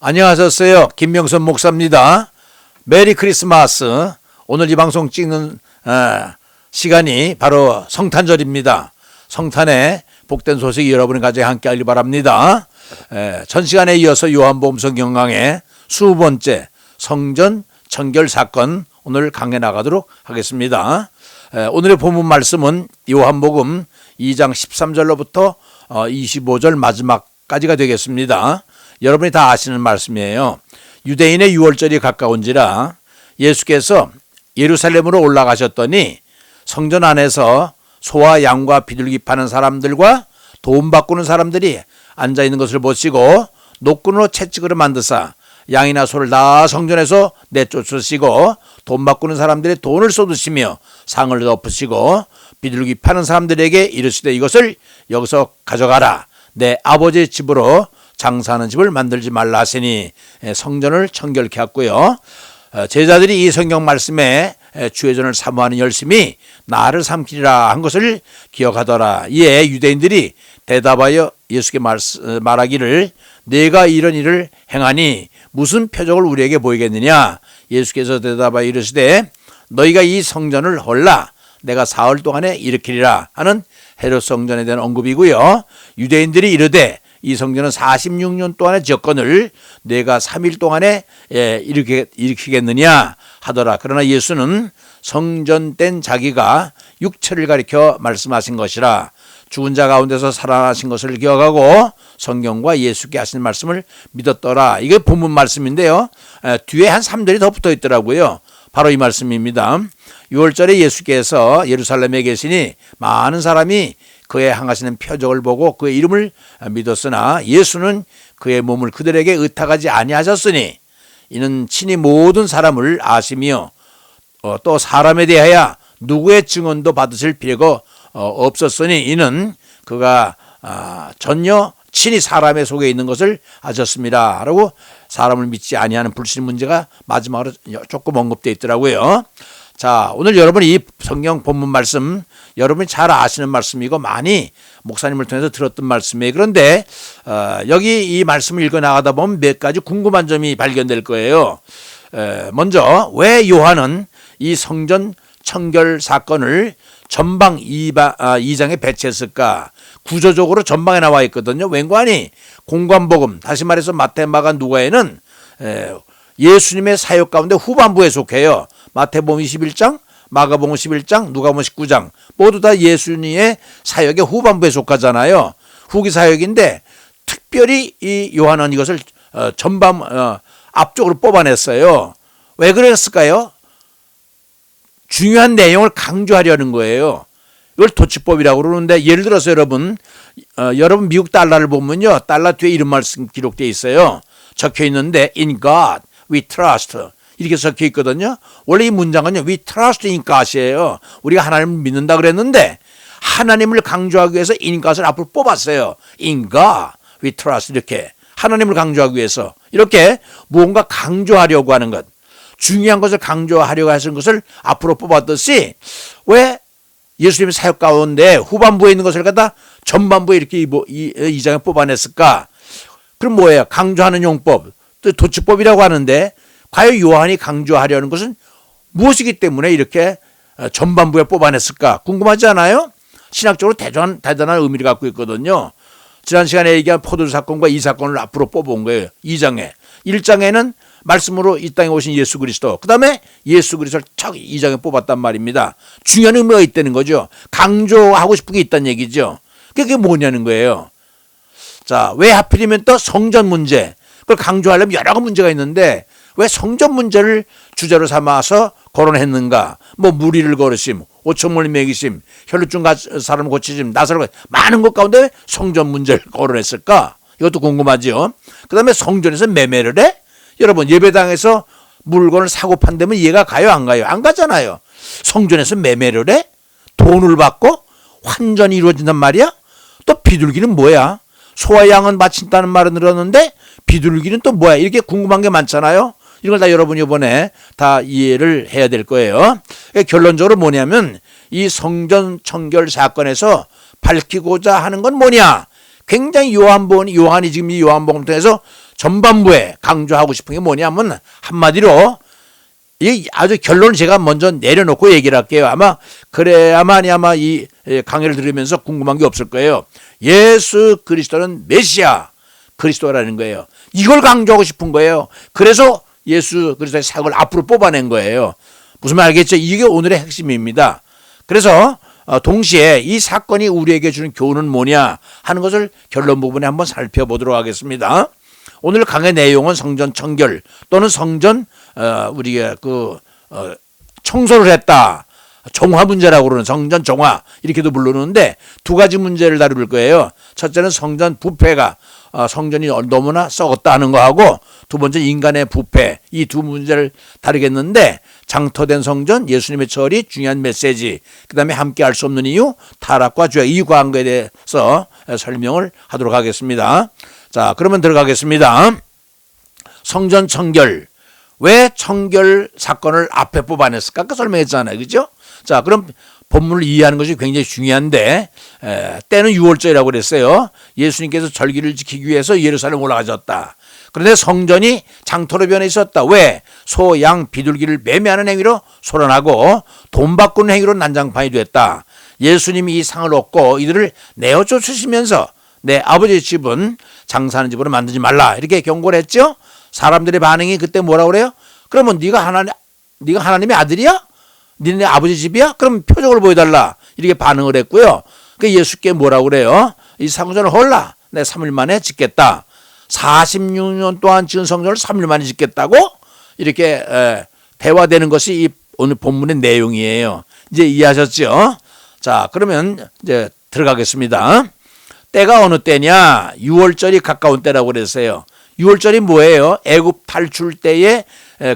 안녕하셨어요. 김명선 목사입니다. 메리 크리스마스. 오늘 이 방송 찍는 시간이 바로 성탄절입니다. 성탄에 복된 소식 여러분의 가정에 함께 하길 바랍니다. 전 시간에 이어서 요한복음 성경 강의 20번째 성전 청결 사건 오늘 강해 나가도록 하겠습니다. 오늘의 본문 말씀은 요한복음 2장 13절로부터 25절 마지막까지가 되겠습니다. 여러분이 다 아시는 말씀이에요. 유대인의 유월절이 가까운지라 예수께서 예루살렘으로 올라가셨더니 성전 안에서 소와 양과 비둘기 파는 사람들과 돈 바꾸는 사람들이 앉아있는 것을 보시고 노끈으로 채찍으로 만드사 양이나 소를 다 성전에서 내쫓으시고 돈 바꾸는 사람들의 돈을 쏟으시며 상을 덮으시고 비둘기 파는 사람들에게 이르시되 이것을 여기서 가져가라. 내 아버지의 집으로 장사하는 집을 만들지 말라 하시니 성전을 청결케 했고요. 제자들이 이 성경 말씀에 주의 전을 사모하는 열심히 나를 삼키리라 한 것을 기억하더라. 이에 유대인들이 대답하여 예수께 말하기를 내가 이런 일을 행하니 무슨 표적을 우리에게 보이겠느냐. 예수께서 대답하여 이르시되 너희가 이 성전을 헐라 내가 사흘 동안에 일으키리라 하는 헤롯 성전에 대한 언급이고요. 유대인들이 이르되 이 성전은 46년 동안의 지었거늘 내가 3일 동안에 일으키겠느냐 하더라. 그러나 예수는 성전된 자기가 육체를 가리켜 말씀하신 것이라 죽은 자 가운데서 살아나신 것을 기억하고 성경과 예수께 하신 말씀을 믿었더라. 이게 본문 말씀인데요. 뒤에 한 3절이 더 붙어 있더라고요. 바로 이 말씀입니다. 6월절에 예수께서 예루살렘에 계시니 많은 사람이 그의 행하시는 표적을 보고 그의 이름을 믿었으나 예수는 그의 몸을 그들에게 의탁하지 아니하셨으니 이는 친히 모든 사람을 아시며 또 사람에 대하여 누구의 증언도 받으실 필요가 없었으니 이는 그가 전혀 친히 사람의 속에 있는 것을 아셨습니다. 라고 사람을 믿지 아니하는 불신 문제가 마지막으로 조금 언급되어 있더라고요. 자, 오늘 여러분이 이 성경 본문 말씀 여러분이 잘 아시는 말씀이고 많이 목사님을 통해서 들었던 말씀이에요. 그런데 여기 이 말씀을 읽어 나가다 보면 몇 가지 궁금한 점이 발견될 거예요. 먼저 왜 요한은 이 성전 청결 사건을 전방 2장에 배치했을까? 구조적으로 전방에 나와 있거든요. 왠관이 공관복음, 다시 말해서 마태, 마가, 누가에는 예수님의 사역 가운데 후반부에 속해요. 마태복음 21장, 마가복음 11장, 누가복음 19장 모두 다 예수님의 사역의 후반부에 속하잖아요. 후기 사역인데 특별히 이 요한은 이것을 전방 앞쪽으로 뽑아냈어요. 왜 그랬을까요? 중요한 내용을 강조하려는 거예요. 이걸 도치법이라고 그러는데 예를 들어서 여러분 미국 달러를 보면요. 달러 뒤에 이런 말씀 기록되어 있어요. 적혀 있는데 in God we trust 이렇게 적혀 있거든요. 원래 이 문장은요. We trust in God이에요. 우리가 하나님을 믿는다 그랬는데 하나님을 강조하기 위해서 in God을 앞으로 뽑았어요. In God we trust 이렇게 하나님을 강조하기 위해서 이렇게 무언가 강조하려고 하는 것. 중요한 것을 강조하려고 하시는 것을 앞으로 뽑았듯이 왜 예수님의 사역 가운데 후반부에 있는 것을 갖다 전반부에 이렇게 이 장에 뽑아냈을까? 그럼 뭐예요? 강조하는 용법, 또 도치법이라고 하는데 과연 요한이 강조하려는 것은 무엇이기 때문에 이렇게 전반부에 뽑아냈을까? 궁금하지 않아요? 신학적으로 대단한 의미를 갖고 있거든요. 지난 시간에 얘기한 포도주 사건과 이 사건을 앞으로 뽑아온 거예요. 2장에. 1장에는 말씀으로 이 땅에 오신 예수 그리스도, 그 다음에 예수 그리스도를 척 2장에 뽑았단 말입니다. 중요한 의미가 있다는 거죠. 강조하고 싶은 게 있다는 얘기죠. 그게 뭐냐는 거예요. 자, 왜 하필이면 또 성전 문제, 그걸 강조하려면 여러 가지 문제가 있는데 왜 성전 문제를 주제로 삼아서 거론했는가? 뭐 무리를 거르심, 5천문을 먹이심, 혈루증 사람 고치심, 나사를 많은 것 가운데 왜 성전 문제를 거론했을까? 이것도 궁금하죠. 그 다음에 성전에서 매매를 해? 여러분 예배당에서 물건을 사고 판다면 이해가 가요? 안 가요? 안 가잖아요. 성전에서 매매를 해? 돈을 받고 환전이 이루어진단 말이야? 또 비둘기는 뭐야? 소와 양은 바친다는 말은 들었는데 비둘기는 또 뭐야? 이렇게 궁금한 게 많잖아요. 이걸 다 여러분이 이번에 다 이해를 해야 될 거예요. 결론적으로 뭐냐면 이 성전 청결 사건에서 밝히고자 하는 건 뭐냐? 굉장히 요한이 지금 이 요한복음을 통해서 전반부에 강조하고 싶은 게 뭐냐면 한마디로 이 아주 결론을 제가 먼저 내려놓고 얘기를 할게요. 아마 그래야만이 아마 이 강의를 들으면서 궁금한 게 없을 거예요. 예수 그리스도는 메시아 그리스도라는 거예요. 이걸 강조하고 싶은 거예요. 그래서 예수 그리스도의 사역을 앞으로 뽑아낸 거예요. 무슨 말 알겠죠? 이게 오늘의 핵심입니다. 그래서 동시에 이 사건이 우리에게 주는 교훈은 뭐냐 하는 것을 결론 부분에 한번 살펴보도록 하겠습니다. 오늘 강의 내용은 성전 청결 또는 성전 우리가 청소를 했다. 종화 문제라고 그러는 성전 종화 이렇게도 부르는데 두 가지 문제를 다룰 거예요. 첫째는 성전 부패가 성전이 너무나 썩었다 하는 거하고 두 번째 인간의 부패 이 두 문제를 다루겠는데 장터된 성전 예수님의 절이 중요한 메시지 그 다음에 함께 할 수 없는 이유 타락과 죄 이 관계에 대해서 설명을 하도록 하겠습니다. 자 그러면 들어가겠습니다. 성전 청결 왜 청결 사건을 앞에 뽑아냈을까? 아까 설명했잖아요. 그죠? 자, 그럼 본문을 이해하는 것이 굉장히 중요한데 때는 6월절이라고 그랬어요. 예수님께서 절기를 지키기 위해서 예루살렘 올라가셨다. 그런데 성전이 장터로 변해 있었다. 왜? 소, 양, 비둘기를 매매하는 행위로 소란하고 돈 바꾸는 행위로 난장판이 됐다. 예수님이 이 상을 얻고 이들을 내어 쫓으시면서 내 아버지의 집은 장사하는 집으로 만들지 말라 이렇게 경고를 했죠. 사람들의 반응이 그때 뭐라고 그래요? 그러면 네가 하나님의 아들이야? 니네 아버지 집이야? 그럼 표적을 보여달라 이렇게 반응을 했고요. 그 예수께 뭐라고 그래요? 이 성전을 헐라 내 3일 만에 짓겠다. 46년 동안 지은 성전을 3일 만에 짓겠다고 이렇게 대화되는 것이 이 오늘 본문의 내용이에요. 이제 이해하셨죠? 자 그러면 이제 들어가겠습니다. 때가 어느 때냐? 6월절이 가까운 때라고 그랬어요. 6월절이 뭐예요? 애굽 탈출 때에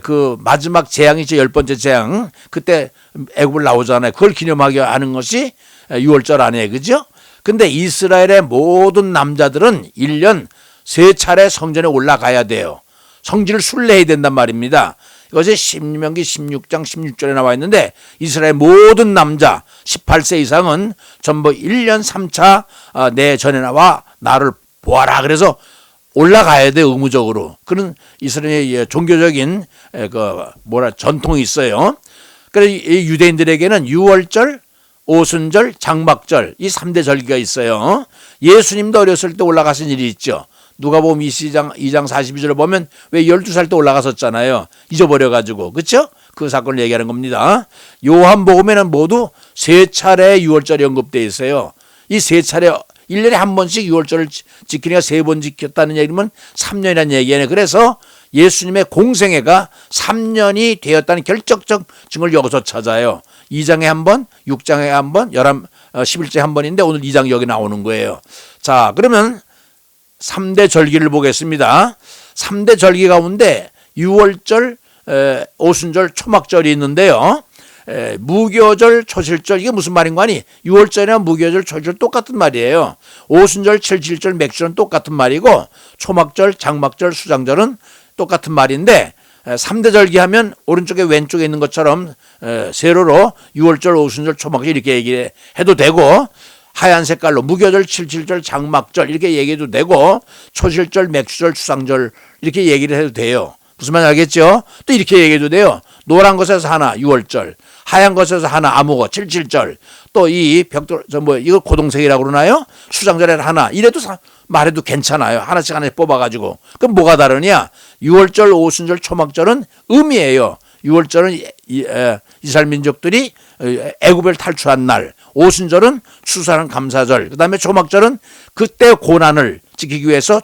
그 마지막 재앙이죠. 10번째 재앙. 그때 애굽을 나오잖아요. 그걸 기념하게 하는 것이 6월절 아니에요. 그죠? 근데 이스라엘의 모든 남자들은 1년 3차례 성전에 올라가야 돼요. 성지를 순례해야 된단 말입니다. 이것이 신명기 16장 16절에 나와 있는데 이스라엘 모든 남자 18세 이상은 전부 1년 3차 내 전에 나와 나를 보아라. 그래서 올라가야 돼 의무적으로. 그런 이스라엘의 종교적인 전통이 있어요. 그래서 유대인들에게는 6월절, 오순절, 장막절 이 3대 절기가 있어요. 예수님도 어렸을 때 올라가신 일이 있죠. 누가복음 2장 42절을 보면 왜 12살 때 올라갔었잖아요. 잊어버려가지고. 그렇죠? 그 사건을 얘기하는 겁니다. 요한복음에는 모두 3차례 6월절이 언급되어 있어요. 이 3차례 1년에 한 번씩 6월절을 지키니까 3번 지켰다는 얘기면 3년이라는 얘기예요. 그래서 예수님의 공생애가 3년이 되었다는 결정적 증거를 여기서 찾아요. 2장에 한 번, 6장에 한 번, 11장에 한 번인데 오늘 2장 여기 나오는 거예요. 자, 그러면 3대 절기를 보겠습니다. 3대 절기 가운데 6월절, 오순절, 초막절이 있는데요. 무교절, 초실절 이게 무슨 말인 거 아니? 6월절이나 무교절, 초실절 똑같은 말이에요. 오순절, 칠칠절, 맥주는 똑같은 말이고 초막절, 장막절, 수장절은 똑같은 말인데 3대 절기 하면 오른쪽에 왼쪽에 있는 것처럼 세로로 6월절, 오순절, 초막절 이렇게 얘기해도 되고 하얀 색깔로 무교절, 칠칠절, 장막절 이렇게 얘기해도 되고 초실절, 맥주절, 추상절 이렇게 얘기를 해도 돼요. 무슨 말인지 알겠죠? 또 이렇게 얘기해도 돼요. 노란 것에서 하나 6월절, 하얀 것에서 하나 아무거 77절, 또 이 벽돌 이거 고동색이라고 그러나요? 수장절에 하나 이래도 말해도 괜찮아요. 하나씩 뽑아가지고. 그럼 뭐가 다르냐? 6월절, 오순절, 초막절은 의미예요. 6월절은 이스라엘 민족들이 애굽을 탈출한 날, 오순절은 추수하는 감사절, 그 다음에 초막절은 그때 고난을 지키기 위해서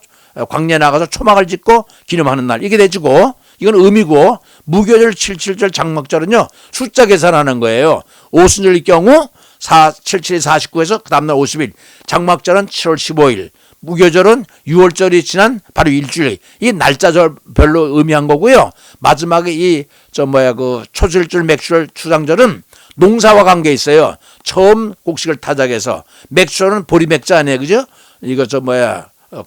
광야에 나가서 초막을 짓고 기념하는 날 이게 되지고 이건 의미고 무교절 77절 장막절은요 숫자 계산하는 거예요. 오순절일 경우 77이 49에서 그 다음날 50일 장막절은 7월 15일 무교절은 6월절이 지난 바로 일주일 이 날짜별로 의미한 거고요. 마지막에 그 초실절 맥주절 추장절은 농사와 관계 있어요. 처음 곡식을 타작해서 맥주절은 보리맥자 아니에요. 그죠? 이거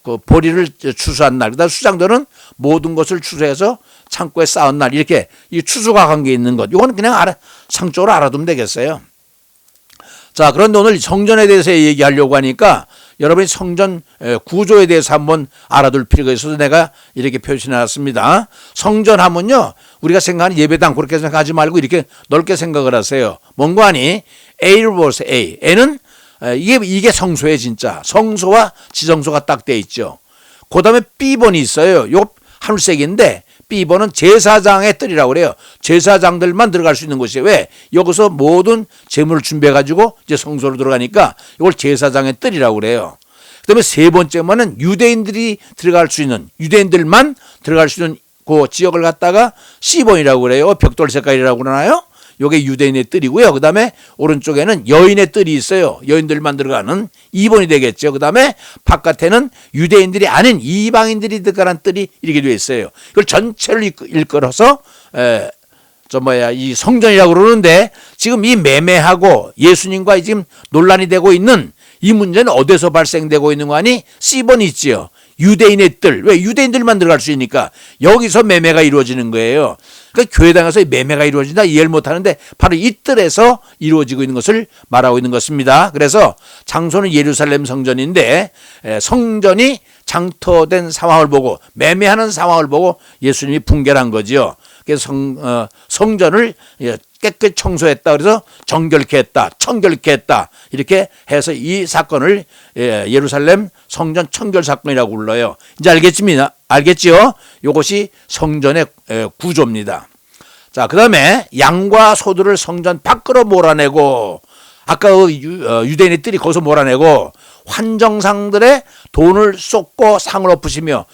그 보리를 추수한 날, 그다음 수장절은 모든 것을 추수해서 창고에 쌓은 날 이렇게 이 추수가 관계 있는 것. 이거는 그냥 상적으로 알아두면 되겠어요. 자, 그런데 오늘 성전에 대해서 얘기하려고 하니까 여러분이 성전 구조에 대해서 한번 알아둘 필요가 있어서 내가 이렇게 표시해놨습니다. 성전하면요, 우리가 생각하는 예배당 그렇게 생각하지 말고 이렇게 넓게 생각을 하세요. 뭔가 하니 A를 보세요. A는 이게 성소에 진짜 성소와 지성소가 딱 돼 있죠. 그 다음에 B번이 있어요. 요 하늘색인데 B번은 제사장의 뜰이라고 그래요. 제사장들만 들어갈 수 있는 곳이에요. 왜? 여기서 모든 재물을 준비해가지고 이제 성소로 들어가니까 이걸 제사장의 뜰이라고 그래요. 그 다음에 세 번째는 유대인들이 들어갈 수 있는, 유대인들만 들어갈 수 있는 그 지역을 갖다가 C번이라고 그래요. 벽돌 색깔이라고 그러나요? 요게 유대인의 뜰이고요. 그 다음에 오른쪽에는 여인의 뜰이 있어요. 여인들만 들어가는 2번이 되겠죠. 그 다음에 바깥에는 유대인들이 아닌 이방인들이 들어가는 뜰이 이렇게 되어 있어요. 이걸 전체를 일컬어서 이 성전이라고 그러는데, 지금 이 매매하고 예수님과 지금 논란이 되고 있는 이 문제는 어디서 발생되고 있는 거 아니? C번이 있지요. 유대인의 뜰. 왜? 유대인들만 들어갈 수 있으니까 여기서 매매가 이루어지는 거예요. 그러니까 교회당에서 매매가 이루어진다 이해를 못하는데 바로 이 뜰에서 이루어지고 있는 것을 말하고 있는 것입니다. 그래서 장소는 예루살렘 성전인데 성전이 장터된 상황을 보고, 매매하는 상황을 보고 예수님이 분별한 거지요. 그래서 성전을 깨끗이 청소했다. 그래서 정결케 했다. 청결케 했다. 이렇게 해서 이 사건을 예루살렘 성전 청결 사건이라고 불러요. 이제 알겠지요? 이것이 성전의 구조입니다. 자, 그 다음에 양과 소들을 성전 밖으로 몰아내고, 아까 유대인의 뜰이 거기서 몰아내고, 환정상들의 돈을 쏟고 상을 엎으시며,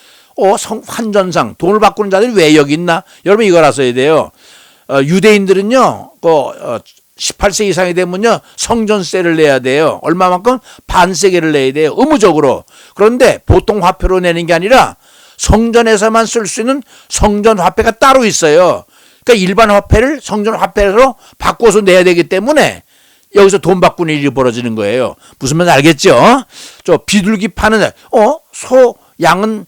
환전상, 돈을 바꾸는 자들이 왜 여기 있나? 여러분 이걸 아셔야 돼요. 유대인들은요, 18세 이상이 되면요, 성전세를 내야 돼요. 얼마만큼? 반세계를 내야 돼요. 의무적으로. 그런데 보통 화폐로 내는 게 아니라 성전에서만 쓸 수 있는 성전 화폐가 따로 있어요. 그러니까 일반 화폐를 성전 화폐로 바꿔서 내야 되기 때문에 여기서 돈 바꾸는 일이 벌어지는 거예요. 무슨 말인지 알겠죠? 저 비둘기 파는, 소, 양은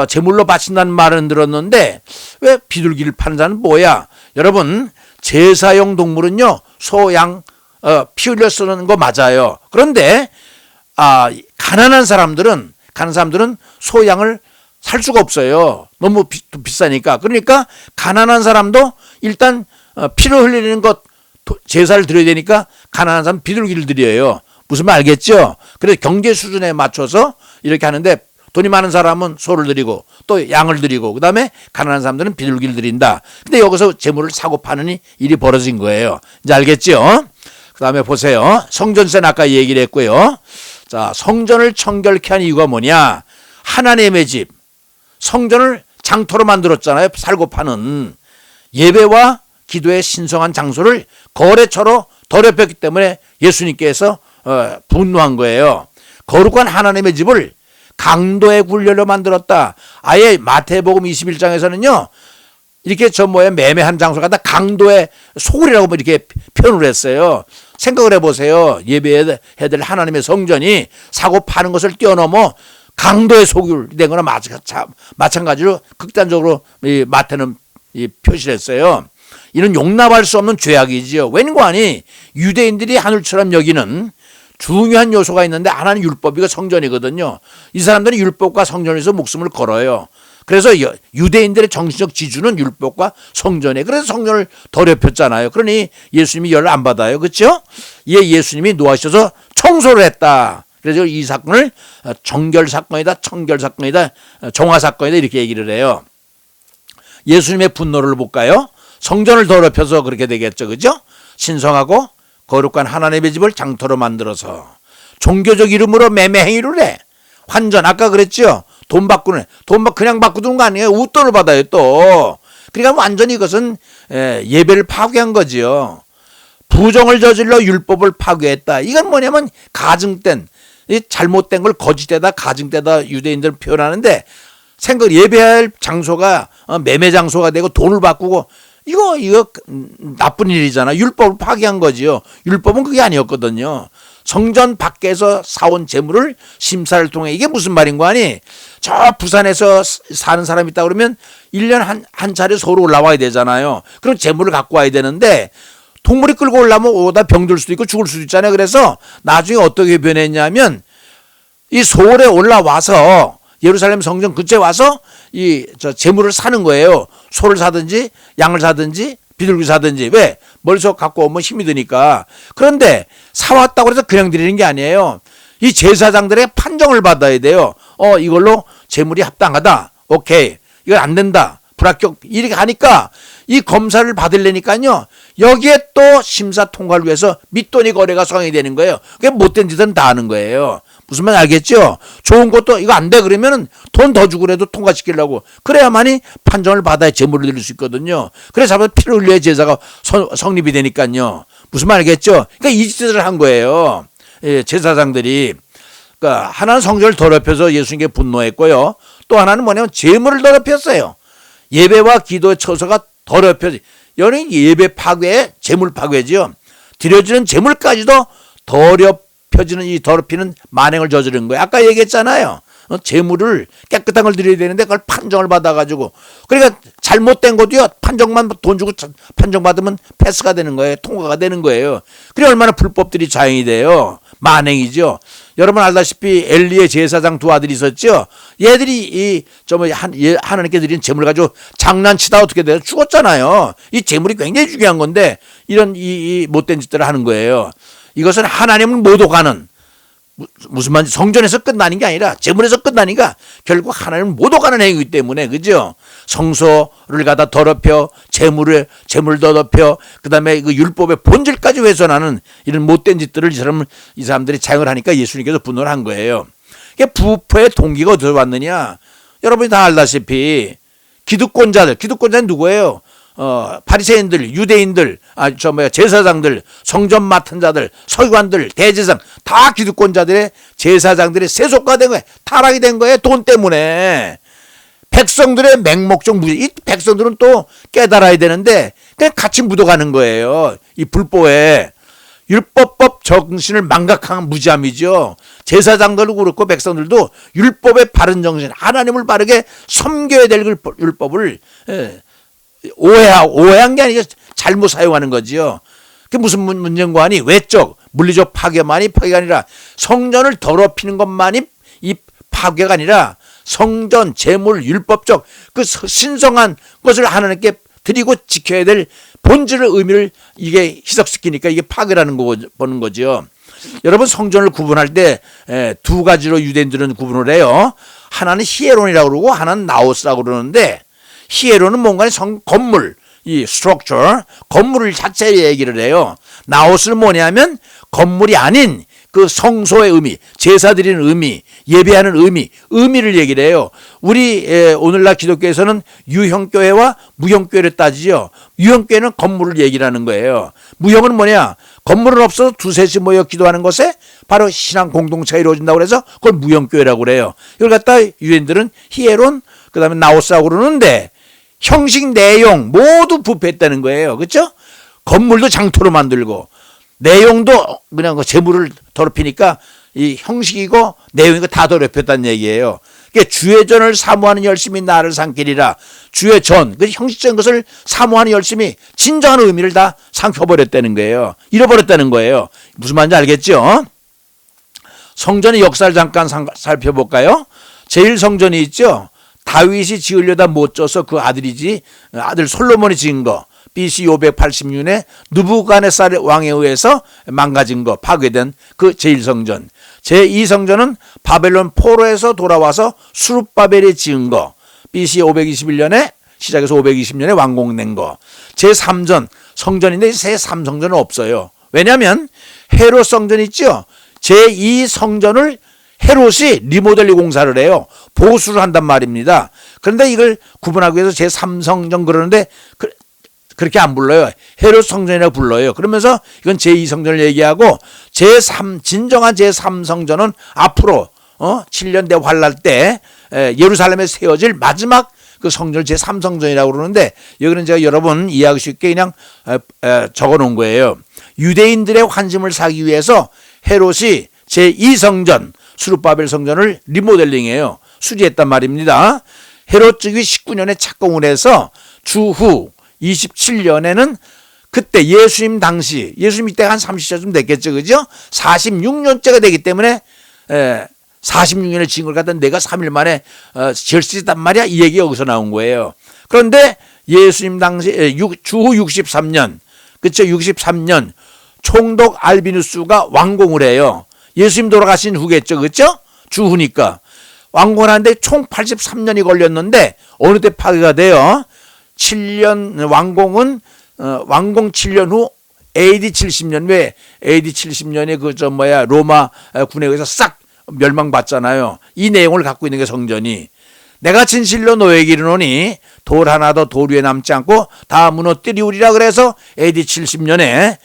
제물로 바친다는 말은 들었는데 왜 비둘기를 파는 자는 뭐야? 여러분, 제사용 동물은요, 소, 양, 피 흘려 쓰는 거 맞아요. 그런데 가난한 사람들은 소, 양을 살 수가 없어요. 너무 비싸니까. 그러니까 가난한 사람도 일단 피를 흘리는 것, 제사를 드려야 되니까 가난한 사람 비둘기를 드려요. 무슨 말 알겠죠? 그래서 경제 수준에 맞춰서 이렇게 하는데, 돈이 많은 사람은 소를 드리고 또 양을 드리고, 그 다음에 가난한 사람들은 비둘기를 드린다. 근데 여기서 재물을 사고 파는 일이 벌어진 거예요. 이제 알겠죠? 그 다음에 보세요. 성전세는 아까 얘기를 했고요. 자, 성전을 청결케 한 이유가 뭐냐? 하나님의 집, 성전을 장터로 만들었잖아요. 살고 파는. 예배와 기도의 신성한 장소를 거래처로 더럽혔기 때문에 예수님께서 분노한 거예요. 거룩한 하나님의 집을 강도의 굴렬로 만들었다. 아예 마태복음 21장에서는요, 이렇게 매매한 장소를 갖다 강도의 소굴이라고 이렇게 표현을 했어요. 생각을 해보세요. 예배해야 될 하나님의 성전이 사고 파는 것을 뛰어넘어 강도의 소굴이 된 거나 마찬가지로 극단적으로 마태는 표시를 했어요. 이는 용납할 수 없는 죄악이지요. 왠가하니 유대인들이 하늘처럼 여기는 중요한 요소가 있는데 하나는 율법이고 성전이거든요. 이 사람들은 율법과 성전에서 목숨을 걸어요. 그래서 유대인들의 정신적 지주는 율법과 성전에, 그래서 성전을 더럽혔잖아요. 그러니 예수님이 열을 안 받아요. 그렇죠? 예수님이 노하셔서 청소를 했다. 그래서 이 사건을 정결 사건이다, 청결 사건이다, 정화 사건이다 이렇게 얘기를 해요. 예수님의 분노를 볼까요? 성전을 더럽혀서 그렇게 되겠죠. 그죠? 신성하고 거룩한 하나님의 집을 장터로 만들어서 종교적 이름으로 매매 행위를 해. 환전, 아까 그랬죠? 돈 바꾸는, 그냥 바꾸는 거 아니에요. 웃돈을 받아요 또. 그러니까 완전히 이것은 예배를 파괴한 거지요. 부정을 저질러 율법을 파괴했다. 이건 뭐냐면 가증된, 잘못된 걸 거짓되다 가증되다 유대인들은 표현하는데, 예배할 장소가 매매 장소가 되고 돈을 바꾸고, 이거 나쁜 일이잖아. 율법을 파괴한 거지요. 율법은 그게 아니었거든요. 성전 밖에서 사온 재물을 심사를 통해, 이게 무슨 말인 거 아니? 저 부산에서 사는 사람이 있다 그러면 1년 한 차례 서로 올라와야 되잖아요. 그럼 재물을 갖고 와야 되는데, 동물이 끌고 올라오면 오다 병들 수도 있고 죽을 수도 있잖아요. 그래서 나중에 어떻게 변했냐면, 이 소홀에 올라와서 예루살렘 성전 근처에 와서 재물을 사는 거예요. 소를 사든지 양을 사든지 비둘기 사든지. 왜? 멀리서 갖고 오면 힘이 드니까. 그런데 사왔다고 해서 그냥 드리는 게 아니에요. 이 제사장들의 판정을 받아야 돼요. 이걸로 재물이 합당하다. 오케이. 이건 안 된다. 불합격. 이렇게 하니까 이 검사를 받으려니까요. 여기에 또 심사 통과를 위해서 밑돈이 거래가 성행이 되는 거예요. 그게 못된 짓은 다 하는 거예요. 무슨 말 알겠죠? 좋은 것도 이거 안 돼 그러면은 돈 더 주고라도 통과시키려고. 그래야만이 판정을 받아야 재물을 드릴 수 있거든요. 그래서 피를 흘려야 제사가 성립이 되니까요. 무슨 말 알겠죠? 그러니까 이 짓을 한 거예요. 예, 제사장들이. 그러니까 하나는 성전을 더럽혀서 예수님께 분노했고요. 또 하나는 뭐냐면 재물을 더럽혔어요. 예배와 기도의 처소가 더럽혀지. 여는 예배 파괴, 재물 파괴지요. 드려지는 재물까지도 더럽혀지는 이 더럽히는 만행을 저지른 거예요. 아까 얘기했잖아요. 재물을 깨끗한 걸 드려야 되는데 그걸 판정을 받아가지고. 그러니까 잘못된 것도요. 판정만 돈 주고 판정받으면 패스가 되는 거예요. 통과가 되는 거예요. 그래 얼마나 불법들이 자행이 돼요. 만행이죠. 여러분 알다시피 엘리의 제사장 두 아들이 있었죠. 얘들이 하나님께 드린 재물 가지고 장난치다 어떻게 돼요? 죽었잖아요. 이 재물이 굉장히 중요한 건데 이런 이 못된 짓들을 하는 거예요. 이것은 하나님을 모독하는, 무슨 말인지 성전에서 끝나는 게 아니라 재물에서 끝나니까 결국 하나님을 모독하는 행위이기 때문에, 그죠? 성소를 갖다 더럽혀 재물을 더럽혀 그다음에 그 율법의 본질까지 훼손하는 이런 못된 짓들을 이 사람들이 자행을 하니까 예수님께서 분노를 한 거예요. 이게 부패의 동기가 어디서 왔느냐? 여러분이 다 알다시피 기득권자는 누구예요? 바리새인들, 유대인들, 제사장들, 성전 맡은 자들, 서기관들, 대제사장 다 기득권자들의 제사장들의 세속화 된 거예요. 타락이 된 거예요. 돈 때문에. 백성들의 맹목적 무죄. 이 백성들은 또 깨달아야 되는데 그냥 같이 묻어가는 거예요. 이 불법에. 율법법 정신을 망각한 무지함이죠. 제사장들도 그렇고 백성들도 율법의 바른 정신, 하나님을 바르게 섬겨야 될 율법을 오해한 게 아니라 잘못 사용하는 거지요. 그게 무슨 문제인가 하니 외적, 물리적 파괴가 아니라 성전을 더럽히는 것만이 이 파괴가 아니라 성전, 재물, 율법적 그 신성한 것을 하나님께 드리고 지켜야 될 본질의 의미를 이게 희석시키니까 이게 파괴라는 거 보는 거죠. 여러분 성전을 구분할 때 두 가지로 유대인들은 구분을 해요. 하나는 히에론이라고 그러고 하나는 나오스라고 그러는데 히에론은 뭔가 건물, 이 structure, 건물을 자체에 얘기를 해요. 나오스는 뭐냐면 건물이 아닌 그 성소의 의미, 제사 드리는 의미, 예배하는 의미를 얘기를 해요. 우리 오늘날 기독교에서는 유형교회와 무형교회를 따지죠. 유형교회는 건물을 얘기를 하는 거예요. 무형은 뭐냐? 건물은 없어도 두셋이 모여 기도하는 것에 바로 신앙 공동체가 이루어진다고 그래서 그걸 무형교회라고 그래요. 이걸 갖다 유대인들은 히에론, 그 다음에 나오스라고 그러는데 형식, 내용 모두 부패했다는 거예요. 그렇죠? 건물도 장토로 만들고 내용도 그냥 그 재물을 더럽히니까 이 형식이고 내용이고 다 더럽혔다는 얘기예요. 그러니까 주의 전을 사모하는 열심이 나를 삼키리라. 주의 전, 그 형식적인 것을 사모하는 열심이 진정한 의미를 다 삼켜버렸다는 거예요. 잃어버렸다는 거예요. 무슨 말인지 알겠죠? 성전의 역사를 잠깐 살펴볼까요? 제1성전이 있죠. 다윗이 지으려다 못 져서 그 아들 솔로몬이 지은 거. BC 586년에 느부갓네살 왕에 의해서 망가진 거, 파괴된 그 제1성전. 제2성전은 바벨론 포로에서 돌아와서 수룹바벨이 지은 거. BC 521년에 시작해서 520년에 완공된 거. 제3전 성전인데 제3성전은 없어요. 왜냐하면 헤롯 성전 있죠. 제2성전을 헤롯이 리모델링 공사를 해요. 보수를 한단 말입니다. 그런데 이걸 구분하기 위해서 제3성전 그러는데 그렇게 안 불러요. 헤롯 성전이라고 불러요. 그러면서 이건 제2성전을 얘기하고 진정한 제3성전은 앞으로 7년 대 환란 때 예루살렘에 세워질 마지막 그 성전을 제3성전이라고 그러는데 여기는 제가 여러분 이해하기 쉽게 그냥 적어 놓은 거예요. 유대인들의 환심을 사기 위해서 헤롯이 제2성전 수룹바벨 성전을 리모델링해요. 수리했단 말입니다. 헤롯 즉위 19년에 착공을 해서 주후 27년에는 그때 예수님 당시, 예수님 이때 한 30년쯤 됐겠죠. 그죠? 46년째가 되기 때문에 46년의 징을 갖다 내가 3일 만에 지을 수 있단 말이야. 이 얘기가 여기서 나온 거예요. 그런데 예수님 당시 주 63년, 그쵸? 63년 총독 알비누스가 왕공을 해요. 예수님 돌아가신 후겠죠, 그렇죠? 주후니까 왕공을 하는데 총 83년이 걸렸는데 어느 때 파괴가 돼요? 7년 왕공은 왕공 7년 후 AD 70년, 왜 AD 70년에 로마 군에 의해서 싹 멸망받잖아요. 이 내용을 갖고 있는 게 성전이. 내가 진실로 너에게 이르노니 돌 하나도 돌 위에 남지 않고 다 무너뜨리우리라. 그래서 AD 70년에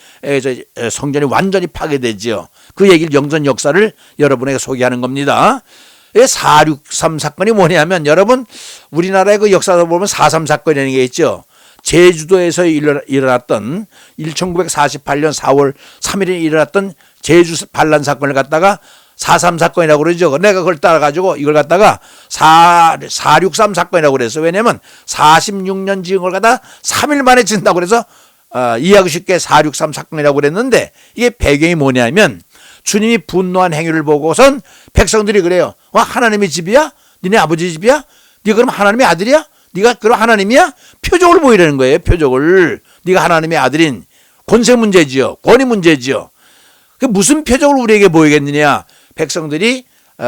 성전이 완전히 파괴되지요. 그 얘기를 영전 역사를 여러분에게 소개하는 겁니다. 4.63 사건이 뭐냐면, 여러분 우리나라의 그 역사를 보면 4.3 사건이라는 게 있죠. 제주도에서 일어났던 1948년 4월 3일에 일어났던 제주 반란 사건을 갖다가 4.3 사건이라고 그러죠. 내가 그걸 따라가지고 이걸 갖다가 4.63 사건이라고 그랬어. 왜냐면 46년 지은 걸 갖다가 3일 만에 짓는다고 그래서 이해하기 쉽게 4.63 사건이라고 그랬는데, 이게 배경이 뭐냐면 주님이 분노한 행위를 보고선 백성들이 그래요. 하나님의 집이야? 니네 아버지 집이야? 네가 그럼 하나님의 아들이야? 네가 그럼 하나님이야? 표적을 보이라는 거예요. 표적을. 네가 하나님의 아들인, 권세 문제지요. 권위 문제지요. 그 무슨 표적을 우리에게 보이겠느냐? 백성들이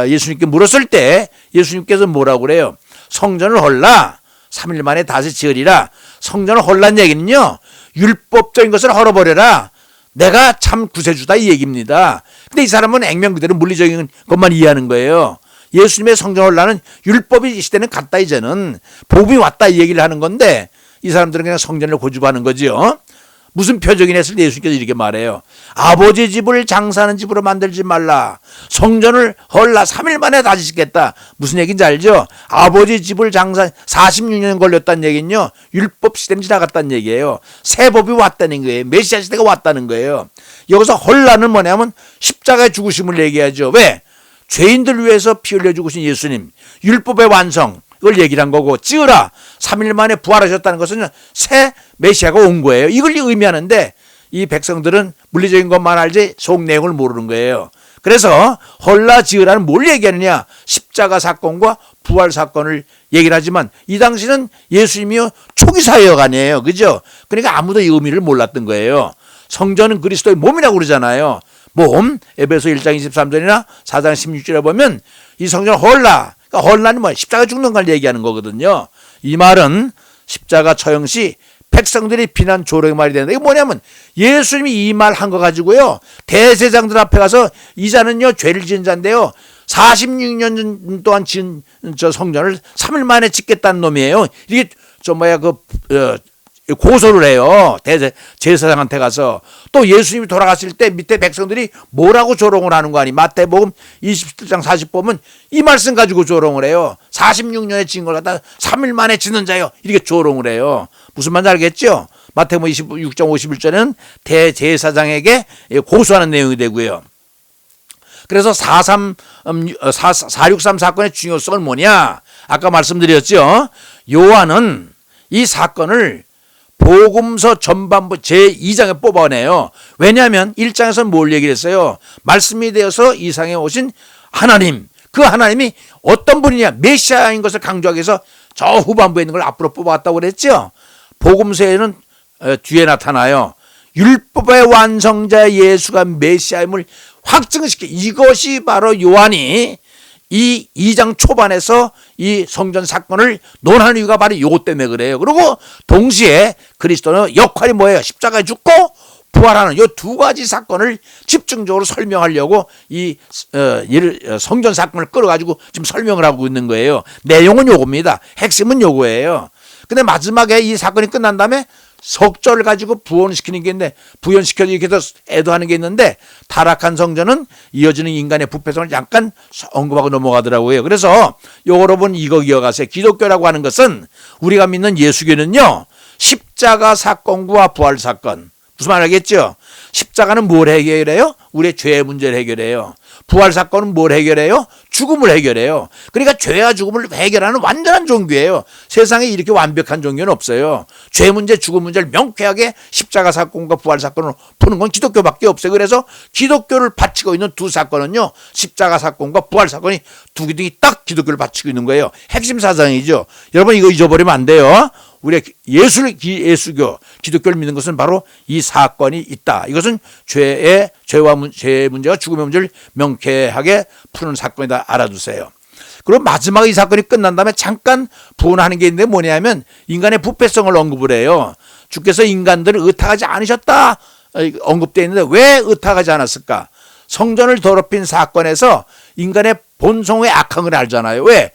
예수님께 물었을 때 예수님께서 뭐라고 그래요? 성전을 헐라. 3일 만에 다시 지으리라. 성전을 헐란 얘기는요, 율법적인 것을 헐어버려라. 내가 참 구세주다, 이 얘기입니다. 근데 이 사람은 액면 그대로 물리적인 것만 이해하는 거예요. 예수님의 성전 헐라는 율법이 이 시대는 갔다, 이제는 복음이 왔다, 이 얘기를 하는 건데 이 사람들은 그냥 성전을 고집하는 거지요. 무슨 표적이냐 했을 때 예수님께서 이렇게 말해요. 아버지 집을 장사하는 집으로 만들지 말라. 성전을 헐라. 3일 만에 다시 짓겠다. 무슨 얘기인지 알죠? 아버지 집을 46년 걸렸다는 얘기는요, 율법 시대는 지나갔다는 얘기예요. 새 법이 왔다는 거예요. 메시아 시대가 왔다는 거예요. 여기서 헐라는 뭐냐면 십자가의 죽으심을 얘기하죠. 왜? 죄인들 위해서 피 흘려 죽으신 예수님, 율법의 완성, 이걸 얘기를 한 거고, 찌으라 3일 만에 부활하셨다는 것은 새 메시아가 온 거예요. 이걸 의미하는데 이 백성들은 물리적인 것만 알지 속 내용을 모르는 거예요. 그래서 헐라 지으라는 뭘 얘기하느냐? 십자가 사건과 부활 사건을 얘기를 하지만 이 당시는 예수님이 초기 사역 아니에요. 그죠? 그러니까 아무도 이 의미를 몰랐던 거예요. 성전은 그리스도의 몸이라고 그러잖아요. 몸, 에베소 1장 23절이나 4장 16절에 보면 이 성전 헐라, 그러니까 헐라는 뭐 십자가 죽는 걸 얘기하는 거거든요. 이 말은 십자가 처형 시 백성들이 비난 조롱의 말이 되는데, 이게 뭐냐면 예수님이 이 말 한 거 가지고요, 대제사장들 앞에 가서 이 자는요 죄를 지은 자인데요 46년 동안 지은 저 성전을 3일 만에 짓겠다는 놈이에요. 이게 고소를 해요. 제사장한테 가서. 또 예수님이 돌아갔을 때 밑에 백성들이 뭐라고 조롱을 하는 거 아니? 마태복음 27장 40 보면 이 말씀 가지고 조롱을 해요. 46년에 지은 걸 갖다 3일 만에 짓는 자요, 이렇게 조롱을 해요. 무슨 말인지 알겠죠? 마태복음 26장 51절에는 대제사장에게 고소하는 내용이 되고요. 그래서 4.63 사건의 중요성은 뭐냐? 아까 말씀드렸죠. 요한은 이 사건을 복음서 전반부 제2장에 뽑아내요. 왜냐하면 1장에서는 뭘 얘기를 했어요? 말씀이 되어서 이 세상에 오신 하나님, 그 하나님이 어떤 분이냐? 메시아인 것을 강조하기 위해서 저 후반부에 있는 걸 앞으로 뽑아왔다고 그랬죠. 복음서에는 뒤에 나타나요. 율법의 완성자 예수가 메시아임을 확증시켜. 이것이 바로 요한이 이 2장 초반에서 이 성전 사건을 논하는 이유가 바로 이것 때문에 그래요. 그리고 동시에 그리스도는 역할이 뭐예요? 십자가에 죽고 부활하는 이 두 가지 사건을 집중적으로 설명하려고 이 성전 사건을 끌어가지고 지금 설명을 하고 있는 거예요. 내용은 요겁니다. 핵심은 요거예요. 근데 마지막에 이 사건이 끝난 다음에 석조를 가지고 부원시키는 게 있는데, 부연시켜서 이렇게 해서 애도하는 게 있는데, 타락한 성전은 이어지는 인간의 부패성을 잠깐 언급하고 넘어가더라고요. 그래서 여러분 이거 기억하세요. 기독교라고 하는 것은, 우리가 믿는 예수교는요, 십자가 사건과 부활 사건, 무슨 말 알겠죠? 십자가는 뭘 해결해요? 우리의 죄의 문제를 해결해요. 부활 사건은 뭘 해결해요? 죽음을 해결해요. 그러니까 죄와 죽음을 해결하는 완전한 종교예요. 세상에 이렇게 완벽한 종교는 없어요. 죄 문제, 죽음 문제를 명쾌하게 십자가 사건과 부활 사건으로 푸는 건 기독교밖에 없어요. 그래서 기독교를 바치고 있는 두 사건은요, 십자가 사건과 부활 사건이 두 개들이 딱 기독교를 바치고 있는 거예요. 핵심 사상이죠. 여러분 이거 잊어버리면 안 돼요. 우리 예수교, 기독교를 믿는 것은 바로 이 사건이 있다. 이것은 죄의 문제와 죽음의 문제를 명쾌하게 푸는 사건이다. 알아두세요. 그리고 마지막에 이 사건이 끝난 다음에 잠깐 부언하는 게 있는데 뭐냐면 인간의 부패성을 언급을 해요. 주께서 인간들을 의탁하지 않으셨다 언급되어 있는데 왜 의탁하지 않았을까? 성전을 더럽힌 사건에서 인간의 본성의 악한 걸 알잖아요. 왜?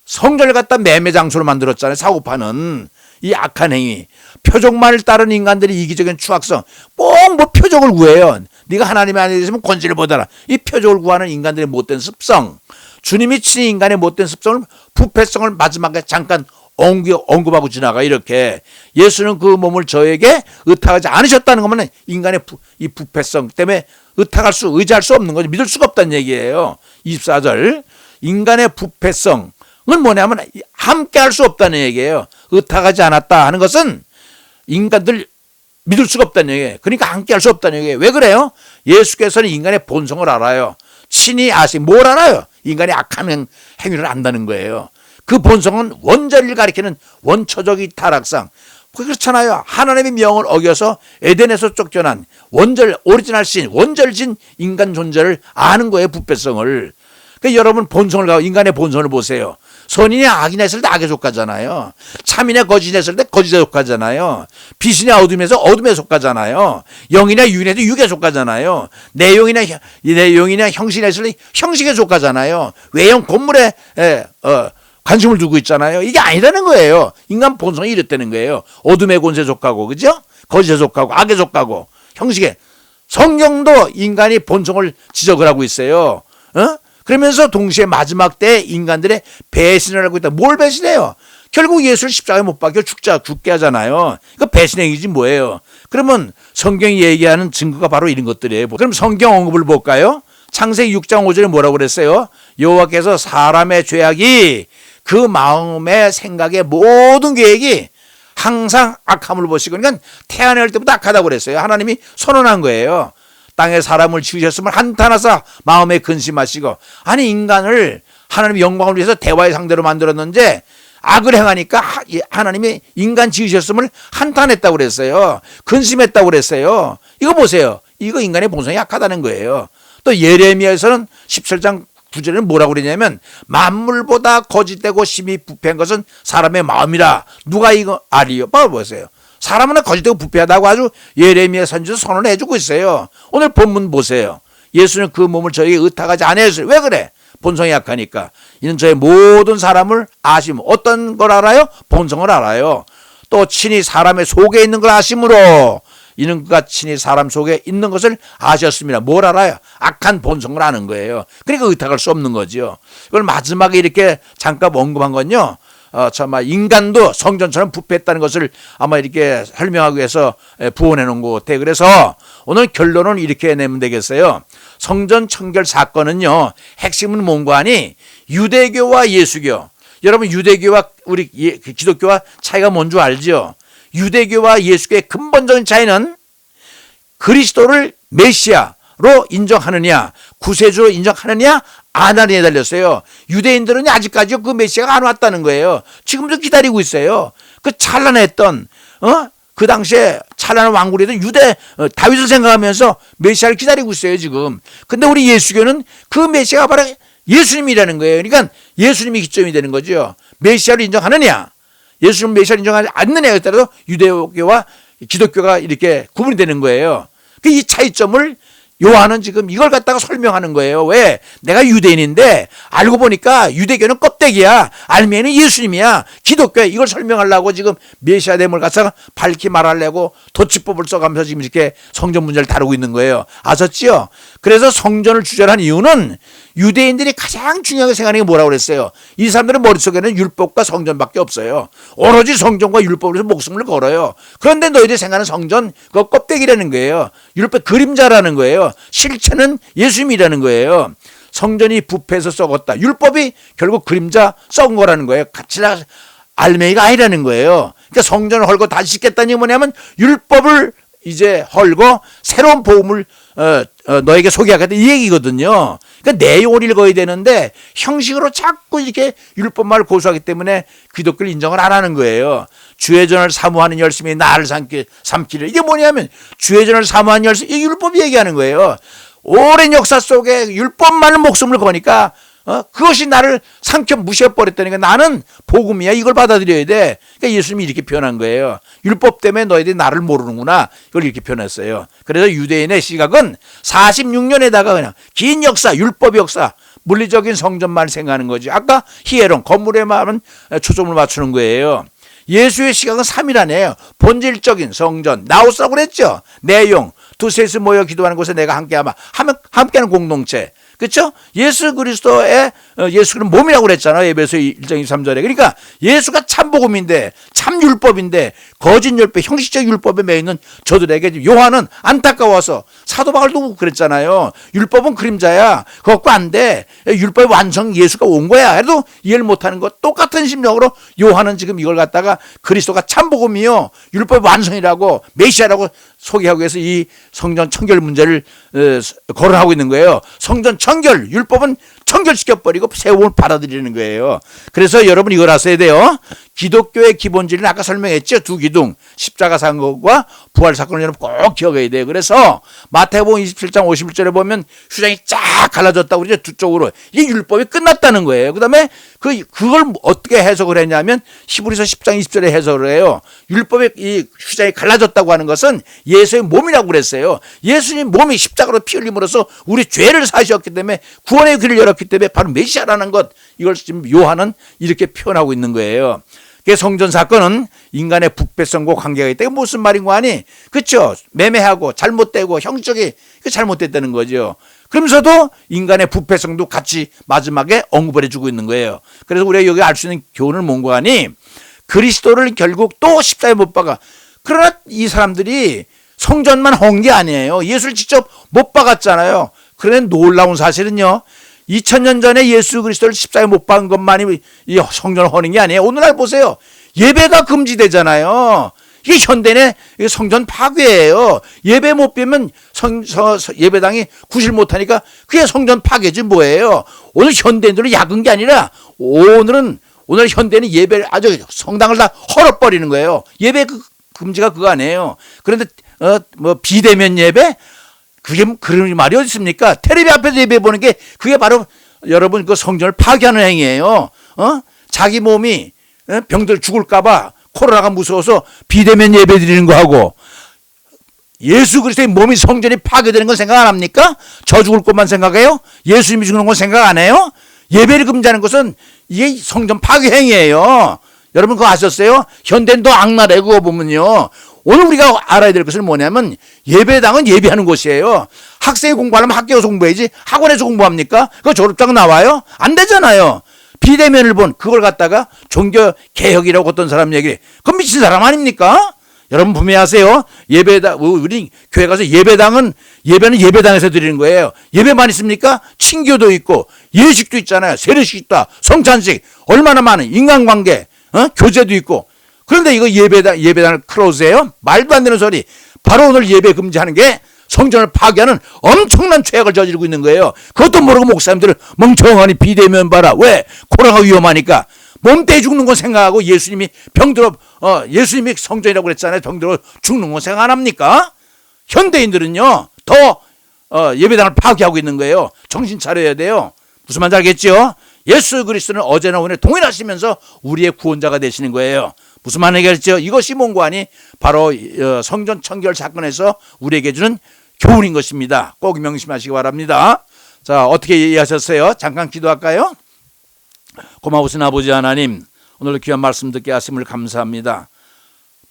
성전을 갖다 매매 장소로 만들었잖아요. 사고파는 이 악한 행위, 표적만을 따른 인간들의 이기적인 추악성, 꼭 뭐 표적을 구해요. 네가 하나님이 아니었으면 권세를 보더라. 이 표적을 구하는 인간들의 못된 습성, 주님이 친히 인간의 못된 습성을, 부패성을 마지막에 잠깐 언급하고 지나가. 이렇게 예수는 그 몸을 저에게 의탁하지 않으셨다는 것만 인간의 이 부패성 때문에 의지할 수 없는 거죠. 믿을 수가 없다는 얘기예요. 24절 인간의 부패성은 뭐냐면 함께 할 수 없다는 얘기예요. 의탁하지 않았다 하는 것은 인간들 믿을 수가 없다는 얘기예요. 그러니까 함께 할 수 없다는 얘기예요. 왜 그래요? 예수께서는 인간의 본성을 알아요. 친히 뭘 알아요? 인간의 악한 행위를 안다는 거예요. 그 본성은 원죄를 가리키는 원초적인 타락상. 그렇잖아요. 하나님의 명을 어겨서 에덴에서 쫓겨난 오리지널 신, 원죄진 인간 존재를 아는 거예요. 부패성을. 그러니까 여러분 인간의 본성을 보세요. 선인이 악인에 했을 때 악에 속하잖아요. 참인이 거짓에 했을 때 거짓에 속하잖아요. 빛이나 어둠에서 어둠에 속하잖아요. 영이나 유인에도 육에 속하잖아요. 내용이나 형식에 했을 때 형식에 속하잖아요. 외형 본물에 관심을 두고 있잖아요. 이게 아니라는 거예요. 인간 본성이 이랬다는 거예요. 어둠의 권세에 속하고, 그죠? 거짓에 속하고, 악에 속하고, 형식에. 성경도 인간이 본성을 지적을 하고 있어요. 그러면서 동시에 마지막 때 인간들의 배신을 하고 있다. 뭘 배신해요? 결국 예수를 십자가에 못 박혀 죽게 하잖아요. 이거 배신행위지 뭐예요? 그러면 성경이 얘기하는 증거가 바로 이런 것들이에요. 그럼 성경 언급을 볼까요? 창세기 6장 5절에 뭐라고 그랬어요? 여호와께서 사람의 죄악이 그 마음의 생각의 모든 계획이 항상 악함을 보시고, 그러니까 태어날 때부터 악하다고 그랬어요. 하나님이 선언한 거예요. 땅에 사람을 지으셨으면 한탄하사 마음에 근심하시고. 아니 인간을 하나님의 영광을 위해서 대화의 상대로 만들었는데 악을 행하니까 하나님이 인간 지으셨음을 한탄했다고 그랬어요. 근심했다고 그랬어요. 이거 보세요. 이거 인간의 본성이 약하다는 거예요. 또 예레미야에서는 17장 9절에는 뭐라고 그러냐면 만물보다 거짓되고 심히 부패한 것은 사람의 마음이라 누가 이거 아리요? 봐보세요. 사람은 거짓되고 부패하다고 아주 예레미야 선지서 선언을 해주고 있어요. 오늘 본문 보세요. 예수는 그 몸을 저에게 의탁하지 않았어요. 왜 그래? 본성이 약하니까. 이는 저의 모든 사람을 아심. 어떤 걸 알아요? 본성을 알아요. 또 친히 사람의 속에 있는 걸 아심으로 이는 그가 친히 사람 속에 있는 것을 아셨습니다. 뭘 알아요? 악한 본성을 아는 거예요. 그러니까 의탁할 수 없는 거죠. 이걸 마지막에 이렇게 잠깐 언급한 건요. 정말 인간도 성전처럼 부패했다는 것을 아마 이렇게 설명하기 위해서 부언해 놓은 것 같아요. 그래서 오늘 결론은 이렇게 내면 되겠어요. 성전 청결 사건은요, 핵심은 뭔가 하니 유대교와 예수교. 여러분 유대교와 우리 기독교와 차이가 뭔 줄 알죠? 유대교와 예수교의 근본적인 차이는 그리스도를 메시아로 인정하느냐, 구세주로 인정하느냐 안 하느냐에 달렸어요. 유대인들은 아직까지 그 메시아가 안 왔다는 거예요. 지금도 기다리고 있어요. 그 찬란했던 그 당시에 찬란한 왕국이던 다윗을 생각하면서 메시아를 기다리고 있어요 지금. 근데 우리 예수교는 그 메시아가 바로 예수님이라는 거예요. 그러니까 예수님이 기점이 되는 거죠. 메시아를 인정하느냐, 예수님 메시아를 인정하지 않느냐에 따라서 유대교와 기독교가 이렇게 구분이 되는 거예요. 이 차이점을 요한은 지금 이걸 갖다가 설명하는 거예요. 왜? 내가 유대인인데 알고 보니까 유대교는 껍데기야. 알면은 예수님이야. 기독교야. 이걸 설명하려고 지금 메시아됨을 갖다가 밝히 말하려고 도치법을 써가면서 지금 이렇게 성전 문제를 다루고 있는 거예요. 아셨지요? 그래서 성전을 주절한 이유는 유대인들이 가장 중요하게 생각하는 게 뭐라고 그랬어요? 이 사람들의 머릿속에는 율법과 성전밖에 없어요. 오로지 성전과 율법으로 목숨을 걸어요. 그런데 너희들이 생각하는 성전 그거 껍데기라는 거예요. 율법 그림자라는 거예요. 실체는 예수님이라는 거예요. 성전이 부패해서 썩었다. 율법이 결국 그림자 썩은 거라는 거예요. 가치나 알맹이가 아니라는 거예요. 그러니까 성전을 헐고 다시 짓겠다는 게 뭐냐면 율법을 이제 헐고 새로운 복음을 너에게 소개하겠다 이 얘기거든요. 그러니까 내용을 읽어야 되는데 형식으로 자꾸 이렇게 율법만을 고수하기 때문에 기독교를 인정을 안 하는 거예요. 주의 전을 사모하는 열심히 나를 삼기를. 이게 뭐냐면 주의 전을 사모하는 열심, 이 율법이 얘기하는 거예요. 오랜 역사 속에 율법만을 목숨을 거니까 그것이 나를 삼켜 무시해버렸다니까 나는 복음이야. 이걸 받아들여야 돼. 그러니까 예수님이 이렇게 표현한 거예요. 율법 때문에 너희들이 나를 모르는구나. 이걸 이렇게 표현했어요. 그래서 유대인의 시각은 46년에다가 그냥 긴 역사, 율법 역사, 물리적인 성전만 생각하는 거지. 아까 히에론, 건물에만 초점을 맞추는 거예요. 예수의 시각은 3이라네요. 본질적인 성전, 나오스라고 그랬죠. 내용, 두셋이 모여 기도하는 곳에 내가 함께하는 공동체. 그렇죠? 예수 그리스도의 예수는 몸이라고 그랬잖아요. 에베소 1장 23절에. 그러니까 예수가 참 복음인데 참 율법인데 거짓 율법, 형식적 율법에 매여 있는 저들에게 요한은 안타까워서 사도 바울도 그랬잖아요. 율법은 그림자야. 그것과 안 돼. 율법의 완성 예수가 온 거야. 그래도 이해를 못하는 것 똑같은 심정으로 요한은 지금 이걸 갖다가 그리스도가 참 복음이요. 율법의 완성이라고 메시아라고 소개하기 위해서 이 성전 청결 문제를 거론하고 있는 거예요. 성전 청결, 율법은 청결시켜버리고 새로운 받아들이는 거예요. 그래서 여러분 이걸 아셔야 돼요. 기독교의 기본질은 아까 설명했죠. 두 기둥, 십자가 사건과 부활 사건을 여러분 꼭 기억해야 돼요. 그래서 마태복음 27장 51절에 보면 휘장이 쫙 갈라졌다고 그러죠. 두 쪽으로. 이게 율법이 끝났다는 거예요. 그 다음에 그걸 어떻게 해석을 했냐면 히브리서 10장 20절에 해석을 해요. 율법의 이 휘장이 갈라졌다고 하는 것은 예수의 몸이라고 그랬어요. 예수님 몸이 십자가로 피 흘림으로써 우리 죄를 사셨기 때문에 구원의 길을 열었기 때문에 바로 메시아라는 것, 이걸 지금 요한은 이렇게 표현하고 있는 거예요. 성전 사건은 인간의 부패성과 관계가 있다. 이게 무슨 말인 거 아니? 그렇죠? 매매하고 잘못되고 형식이 잘못됐다는 거죠. 그러면서도 인간의 부패성도 같이 마지막에 언급을 해주고 있는 거예요. 그래서 우리가 여기 알 수 있는 교훈을 뭔고 하니 그리스도를 결국 또 십자가에 못 박아. 그러나 이 사람들이 성전만 헌 게 아니에요. 예수를 직접 못 박았잖아요. 그런데 놀라운 사실은요. 2000년 전에 예수 그리스도를 십자가에 못 박은 것만이 이 성전을 허는 게 아니에요. 오늘날 보세요. 예배가 금지되잖아요. 이게 현대의 성전 파괴예요. 예배 못 빼면 예배당이 구실 못하니까 그게 성전 파괴지 뭐예요. 오늘 현대인들은 약은 게 아니라 오늘 현대는 예배를 아주 성당을 다 헐어버리는 거예요. 예배 금지가 그거 아니에요. 그런데 비대면 예배? 그게 그런 말이 어디 있습니까? 텔레비 앞에서 예배 보는 게 그게 바로 여러분 그 성전을 파괴하는 행위예요. 자기 몸이 병들 죽을까봐 코로나가 무서워서 비대면 예배 드리는 거 하고 예수 그리스도의 몸이 성전이 파괴되는 건 생각 안 합니까? 저 죽을 것만 생각해요? 예수님이 죽는 건 생각 안 해요? 예배를 금지하는 것은 이게 성전 파괴 행위예요. 여러분 그거 아셨어요? 현대는 더 악랄해. 그거 보면요. 오늘 우리가 알아야 될 것은 뭐냐면 예배당은 예배하는 곳이에요. 학생이 공부하려면 학교에서 공부해야지 학원에서 공부합니까? 그거 졸업장 나와요? 안 되잖아요. 비대면을 본 그걸 갖다가 종교개혁이라고 어떤 사람 얘기해. 그건 미친 사람 아닙니까? 여러분 분명히 아세요. 예배당, 우리 교회 가서 예배는 예배당에서 드리는 거예요. 예배만 있습니까? 친교도 있고 예식도 있잖아요. 세례식 있다. 성찬식 얼마나 많은 인간관계, 교제도 있고. 그런데 이거 예배당을 클로즈해요? 말도 안 되는 소리. 바로 오늘 예배 금지하는 게 성전을 파괴하는 엄청난 죄악을 저지르고 있는 거예요. 그것도 모르고 목사님들은 멍청하니 비대면 봐라. 왜? 코로나가 위험하니까. 몸 떼 죽는 건 생각하고 예수님이 예수님이 성전이라고 그랬잖아요. 병들어 죽는 건 생각 안 합니까? 현대인들은요, 더 예배당을 파괴하고 있는 거예요. 정신 차려야 돼요. 무슨 말인지 알겠죠? 예수 그리스도는 어제나 오늘 동일하시면서 우리의 구원자가 되시는 거예요. 무슨 말이겠죠? 이것이 뭔고 하니 바로 성전 청결 사건에서 우리에게 주는 교훈인 것입니다. 꼭 명심하시기 바랍니다. 자, 어떻게 이해하셨어요? 잠깐 기도할까요? 고마우신 아버지 하나님, 오늘 귀한 말씀 듣게 하심을 감사합니다.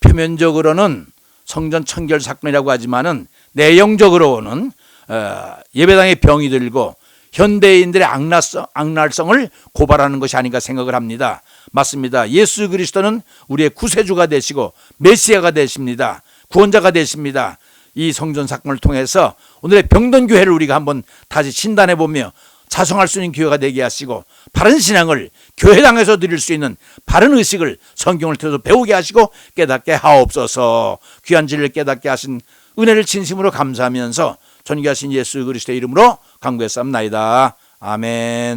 표면적으로는 성전 청결 사건이라고 하지만은 내용적으로는 예배당에 병이 들고 현대인들의 악랄성을 고발하는 것이 아닌가 생각을 합니다. 맞습니다. 예수 그리스도는 우리의 구세주가 되시고 메시아가 되십니다. 구원자가 되십니다. 이 성전 사건을 통해서 오늘의 병든 교회를 우리가 한번 다시 진단해 보며 자성할 수 있는 교회가 되게 하시고, 바른 신앙을 교회당에서 드릴 수 있는 바른 의식을 성경을 통해서 배우게 하시고 깨닫게 하옵소서. 귀한 진리를 깨닫게 하신 은혜를 진심으로 감사하면서 존귀하신 예수 그리스도의 이름으로 간구했사옵나이다. 아멘.